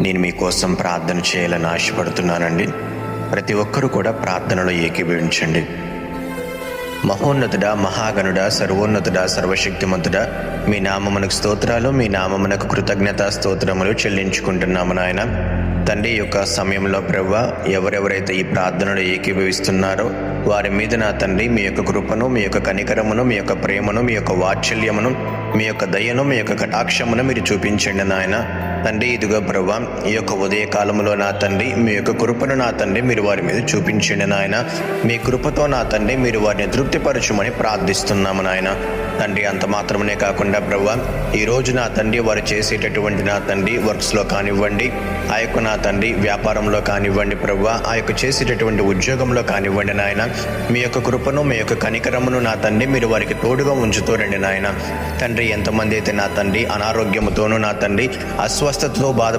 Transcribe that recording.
నేను మీకోసం ప్రార్థన చేయాలని ఆశపడుతున్నానండి. ప్రతి ఒక్కరూ కూడా ప్రార్థనలో ఏకీభవించండి. మహోన్నతుడా, మహాగణుడా, సర్వోన్నతుడా, సర్వశక్తిమంతుడా, మీ నామమునకు స్తోత్రాలు, మీ నామమునకు కృతజ్ఞతా స్తోత్రములు చెల్లించుకుంటున్నాము నాయన. తండ్రి, యొక్క సమయంలో ప్రభువా, ఎవరెవరైతే ఈ ప్రార్థనలో ఏకీభవిస్తున్నారో వారి మీద నా తండ్రి మీ యొక్క కృపను, మీ యొక్క కనికరమును, మీ యొక్క ప్రేమను, మీ యొక్క వాత్సల్యమును, మీ యొక్క దయను, మీ యొక్క కటాక్షమును మీరు చూపించండి నాయన. తండ్రి, ఇదిగో ప్రభువా, ఈ యొక్క ఉదయకాలంలో నా తండ్రి మీ యొక్క కృపను నా తండ్రి మీరు వారి మీద చూపించండి నాయన. మీ కృపతో నా తండ్రి మీరు వారిని తృప్తిపరచుమని ప్రార్థిస్తున్నాము నాయన. తండ్రి, అంత మాత్రమే కాకుండా ప్రభువా, ఈరోజు నా తండ్రి వారు చేసేటటువంటి నా తండ్రి వర్క్స్లో కానివ్వండి, ఆ యొక్క నా తండ్రి వ్యాపారంలో కానివ్వండి ప్రభువా, ఆ యొక్క చేసేటటువంటి ఉద్యోగంలో కానివ్వండి నాయన, మీ యొక్క కృపను, మీ యొక్క కనికరమును నా తండ్రి మీరు వారికి తోడుగా ఉంచుతూ రండి నాయన. తండ్రి, ఎంతమంది అయితే నా తండ్రి అనారోగ్యముతోనూ నా తండ్రి అస్వస్థతతో బాధ